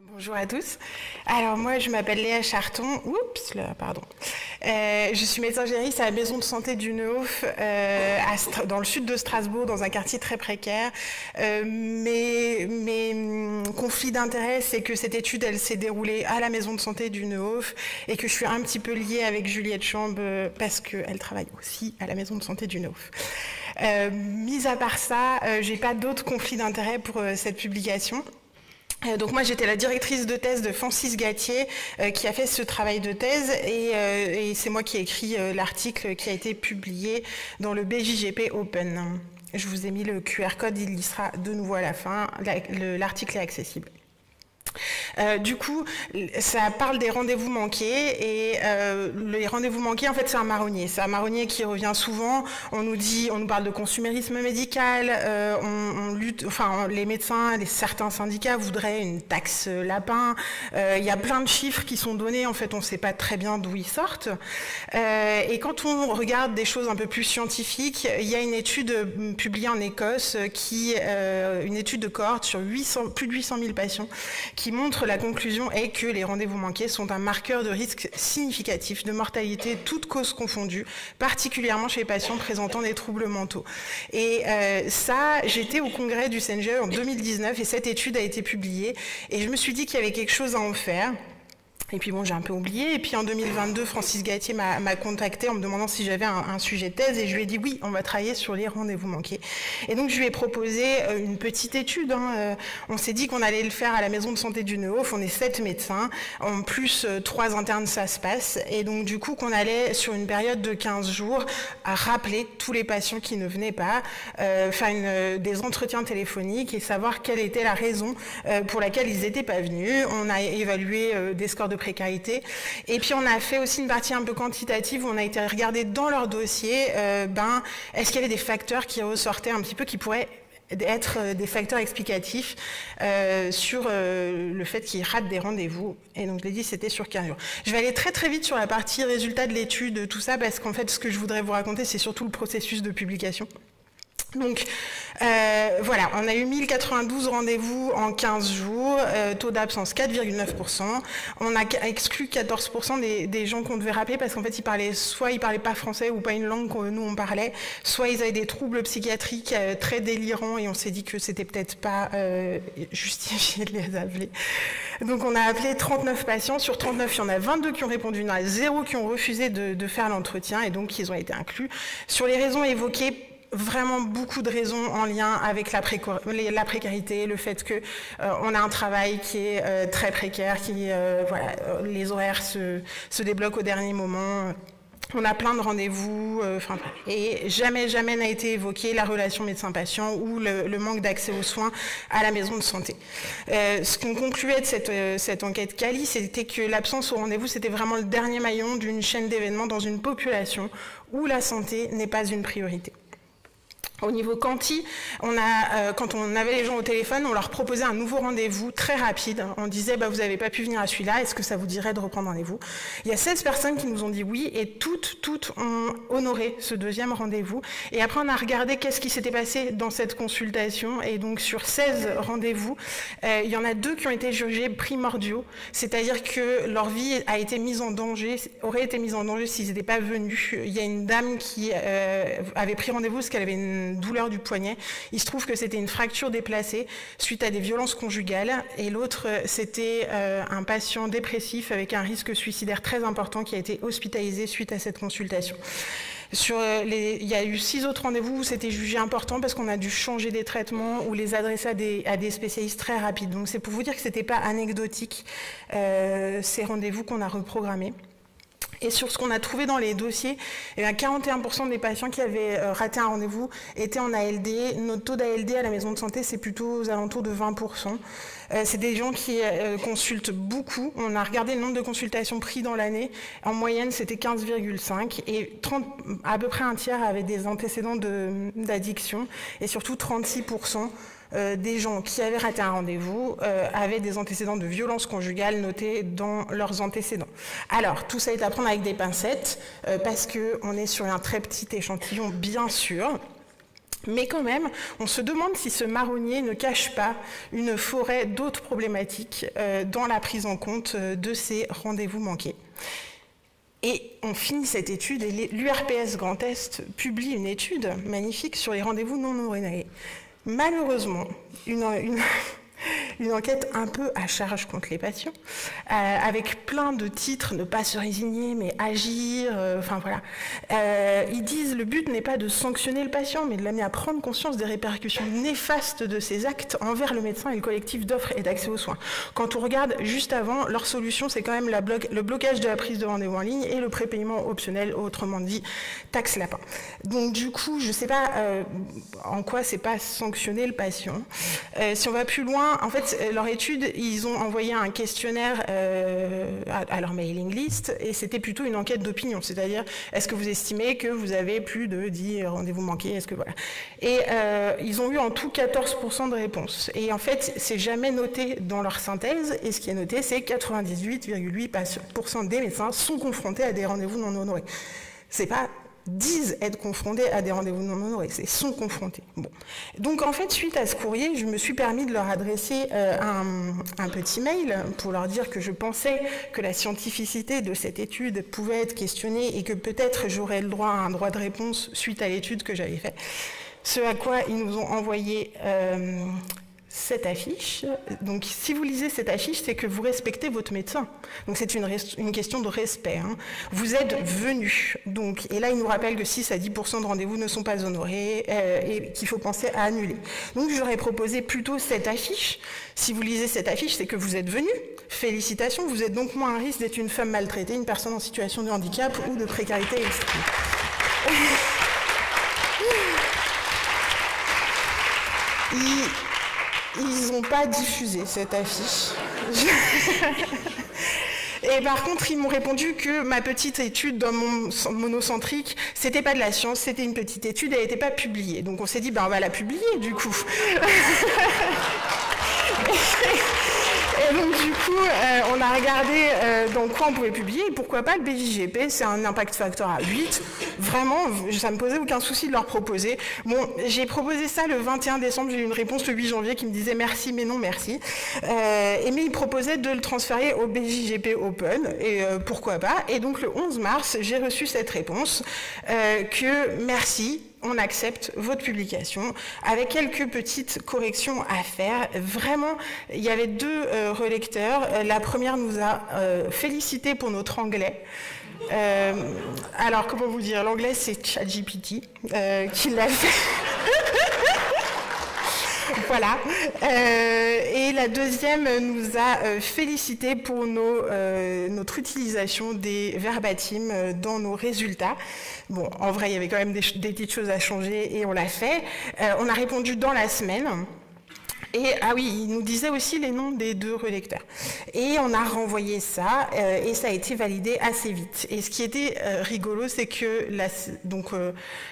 Bonjour à tous. Alors moi je m'appelle Léa Charton. Oups, là, pardon. Je suis médecin généraliste à la maison de santé du Neuf, dans le sud de Strasbourg, dans un quartier très précaire. Mes conflits d'intérêt, c'est que cette étude, elle s'est déroulée à la maison de santé du Neuf et que je suis un petit peu liée avec Juliette Chambe parce qu'elle travaille aussi à la maison de santé du Neuf. Mis à part ça, j'ai pas d'autres conflits d'intérêt pour cette publication. Donc moi j'étais la directrice de thèse de Francis Gatier qui a fait ce travail de thèse et c'est moi qui ai écrit l'article qui a été publié dans le BJGP Open. Je vous ai mis le QR code, il y sera de nouveau à la fin, l'article est accessible. Du coup, ça parle des rendez-vous manqués et les rendez-vous manqués, en fait, c'est un marronnier. C'est un marronnier qui revient souvent. On nous parle de consumérisme médical. On lutte, enfin, les médecins, certains syndicats voudraient une taxe lapin. Il y a plein de chiffres qui sont donnés. En fait, on ne sait pas très bien d'où ils sortent. Et quand on regarde des choses un peu plus scientifiques, il y a une étude publiée en Écosse une étude de cohorte sur plus de 800 000 patients qui montre la conclusion est que les rendez-vous manqués sont un marqueur de risque significatif de mortalité, toutes causes confondues, particulièrement chez les patients présentant des troubles mentaux. Et ça, j'étais au congrès du CNGE en 2019 et cette étude a été publiée et je me suis dit qu'il y avait quelque chose à en faire. Et puis bon, j'ai un peu oublié. Et puis en 2022, Francis Gatier m'a contacté en me demandant si j'avais un sujet de thèse. Et je lui ai dit oui, on va travailler sur les rendez-vous manqués. Et donc je lui ai proposé une petite étude. On s'est dit qu'on allait le faire à la maison de santé du Neuf. On est 7 médecins. En plus, 3 internes, ça se passe. Et donc du coup, qu'on allait sur une période de 15 jours à rappeler tous les patients qui ne venaient pas, faire des entretiens téléphoniques et savoir quelle était la raison pour laquelle ils n'étaient pas venus. On a évalué des scores de précarité. Et puis on a fait aussi une partie un peu quantitative où on a été regarder dans leur dossier, est-ce qu'il y avait des facteurs qui ressortaient un petit peu, qui pourraient être des facteurs explicatifs sur le fait qu'ils ratent des rendez-vous. Et donc je l'ai dit, c'était sur 15 jours. Je vais aller très très vite sur la partie résultat de l'étude, tout ça, parce qu'en fait ce que je voudrais vous raconter, c'est surtout le processus de publication. Donc voilà, on a eu 1092 rendez-vous en 15 jours, taux d'absence 4,9%. On a exclu 14% des gens qu'on devait rappeler parce qu'en fait soit ils parlaient pas français ou pas une langue que nous on parlait, soit ils avaient des troubles psychiatriques très délirants et on s'est dit que c'était peut-être pas justifié de les appeler. Donc on a appelé 39 patients, sur 39 il y en a 22 qui ont répondu, il y en a 0 qui ont refusé de faire l'entretien et donc ils ont été inclus. Sur les raisons évoquées, vraiment beaucoup de raisons en lien avec la précarité, le fait que on a un travail qui est très précaire, voilà, les horaires se débloquent au dernier moment. On a plein de rendez-vous, et jamais n'a été évoqué la relation médecin-patient ou le manque d'accès aux soins à la maison de santé. Ce qu'on concluait de cette enquête Cali, c'était que l'absence au rendez-vous, c'était vraiment le dernier maillon d'une chaîne d'événements dans une population où la santé n'est pas une priorité. Au niveau quanti, quand on avait les gens au téléphone, on leur proposait un nouveau rendez-vous très rapide. On disait, vous n'avez pas pu venir à celui-là, est-ce que ça vous dirait de reprendre rendez-vous? Il y a 16 personnes qui nous ont dit oui, et toutes ont honoré ce deuxième rendez-vous. Et après, on a regardé qu'est-ce qui s'était passé dans cette consultation. Et donc, sur 16 rendez-vous, il y en a 2 qui ont été jugés primordiaux, c'est-à-dire que leur vie aurait été mise en danger s'ils n'étaient pas venus. Il y a une dame qui avait pris rendez-vous parce qu'elle avait une douleur du poignet. Il se trouve que c'était une fracture déplacée suite à des violences conjugales et l'autre c'était un patient dépressif avec un risque suicidaire très important qui a été hospitalisé suite à cette consultation. Il y a eu 6 autres rendez-vous où c'était jugé important parce qu'on a dû changer des traitements ou les adresser à des spécialistes très rapides. Donc c'est pour vous dire que c'était pas anecdotique ces rendez-vous qu'on a reprogrammés. Et sur ce qu'on a trouvé dans les dossiers, 41% des patients qui avaient raté un rendez-vous étaient en ALD. Notre taux d'ALD à la maison de santé, c'est plutôt aux alentours de 20%. C'est des gens qui consultent beaucoup. On a regardé le nombre de consultations prises dans l'année. En moyenne, c'était 15,5. Et à peu près un tiers avaient des antécédents d'addiction. Et surtout 36% des gens qui avaient raté un rendez-vous avaient des antécédents de violence conjugale notés dans leurs antécédents. Alors, tout ça est à prendre avec des pincettes, parce qu'on est sur un très petit échantillon, bien sûr. Mais quand même, on se demande si ce marronnier ne cache pas une forêt d'autres problématiques dans la prise en compte de ces rendez-vous manqués. Et on finit cette étude et l'URPS Grand Est publie une étude magnifique sur les rendez-vous non honorés. Malheureusement, une enquête un peu à charge contre les patients, avec plein de titres, ne pas se résigner, mais agir, enfin voilà. Ils disent le but n'est pas de sanctionner le patient, mais de l'amener à prendre conscience des répercussions néfastes de ses actes envers le médecin et le collectif d'offres et d'accès aux soins. Quand on regarde juste avant, leur solution, c'est quand même le blocage de la prise de rendez-vous en ligne et le prépaiement optionnel, autrement dit, taxe lapin. Donc du coup, je ne sais pas en quoi c'est pas sanctionner le patient. Si on va plus loin, en fait, leur étude, ils ont envoyé un questionnaire à leur mailing list et c'était plutôt une enquête d'opinion, c'est-à-dire est-ce que vous estimez que vous avez plus de 10 rendez-vous manqués, est-ce que voilà. Et ils ont eu en tout 14% de réponses. Et en fait, c'est jamais noté dans leur synthèse et ce qui est noté, c'est 98,8% des médecins sont confrontés à des rendez-vous non honorés. C'est pas disent être confrontés à des rendez-vous non honorés, c'est sont confrontés. Bon. Donc en fait, suite à ce courrier, je me suis permis de leur adresser un petit mail pour leur dire que je pensais que la scientificité de cette étude pouvait être questionnée et que peut-être j'aurais le droit à un droit de réponse suite à l'étude que j'avais faite. Ce à quoi ils nous ont envoyé cette affiche. Donc, si vous lisez cette affiche, c'est que vous respectez votre médecin. Donc, c'est une question de respect. Hein. Vous êtes venu. Donc, et là, il nous rappelle que 6 à 10% de rendez-vous ne sont pas honorés et qu'il faut penser à annuler. Donc, j'aurais proposé plutôt cette affiche. Si vous lisez cette affiche, c'est que vous êtes venu. Félicitations, vous êtes donc moins à risque d'être une femme maltraitée, une personne en situation de handicap ou de précarité extrême. Ils n'ont pas diffusé cette affiche. Et par contre, ils m'ont répondu que ma petite étude dans mon monocentrique, c'était pas de la science, c'était une petite étude, elle n'était pas publiée. Donc on s'est dit, ben on va la publier du coup. Et donc du coup, on a regardé dans quoi on pouvait publier, et pourquoi pas le BJGP, c'est un impact factor à 8. Vraiment, ça me posait aucun souci de leur proposer. Bon, j'ai proposé ça le 21 décembre, j'ai eu une réponse le 8 janvier qui me disait merci mais non merci. Mais ils proposaient de le transférer au BJGP Open, et pourquoi pas. Et donc le 11 mars, j'ai reçu cette réponse que merci, on accepte votre publication avec quelques petites corrections à faire. Vraiment, il y avait 2 relecteurs. La première nous a félicité pour notre anglais. Alors, comment vous dire, l'anglais, c'est ChatGPT qui l'a fait. Voilà. Et la deuxième nous a félicité pour notre utilisation des verbatim dans nos résultats. Bon, en vrai, il y avait quand même des petites choses à changer et on l'a fait. On a répondu dans la semaine. Et, ah oui, il nous disait aussi les noms des 2 relecteurs. Et on a renvoyé ça, et ça a été validé assez vite. Et ce qui était rigolo, c'est que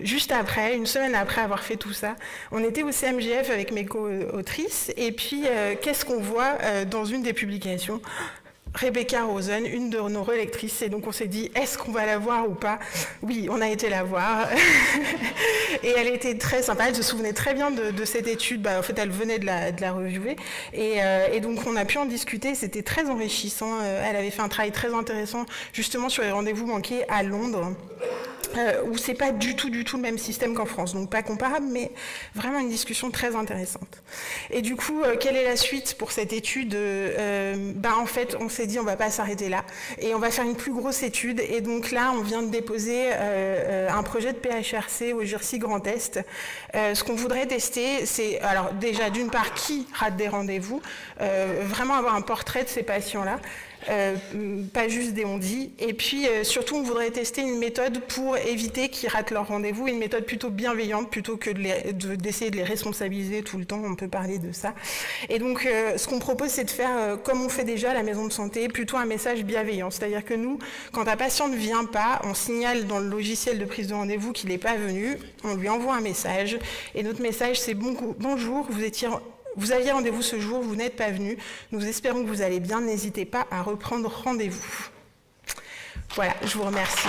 juste après, une semaine après avoir fait tout ça, on était au CMGF avec mes co-autrices, et puis qu'est-ce qu'on voit dans une des publications ? Rebecca Rosen, une de nos relectrices, et donc on s'est dit, est-ce qu'on va la voir ou pas? Oui, on a été la voir, et elle était très sympa, elle se souvenait très bien de cette étude, en fait elle venait de la reviewer, et donc on a pu en discuter, c'était très enrichissant, elle avait fait un travail très intéressant, justement sur les rendez-vous manqués à Londres, où c'est pas du tout le même système qu'en France, donc pas comparable, mais vraiment une discussion très intéressante. Et du coup, quelle est la suite pour cette étude? En fait, on s'est dit on va pas s'arrêter là, et on va faire une plus grosse étude, et donc là, on vient de déposer un projet de PHRC au JIRSI Grand Est. Ce qu'on voudrait tester, c'est, alors déjà, d'une part, qui rate des rendez-vous, vraiment avoir un portrait de ces patients-là, pas juste des on-dit, et puis surtout on voudrait tester une méthode pour éviter qu'ils ratent leur rendez-vous, une méthode plutôt bienveillante plutôt que d'essayer de les responsabiliser tout le temps, on peut parler de ça. Et donc ce qu'on propose, c'est de faire comme on fait déjà à la maison de santé, plutôt un message bienveillant, c'est-à-dire que nous, quand un patient ne vient pas, on signale dans le logiciel de prise de rendez-vous qu'il n'est pas venu, on lui envoie un message, et notre message c'est bonjour, vous aviez rendez-vous ce jour, vous n'êtes pas venu. Nous espérons que vous allez bien. N'hésitez pas à reprendre rendez-vous. Voilà, je vous remercie.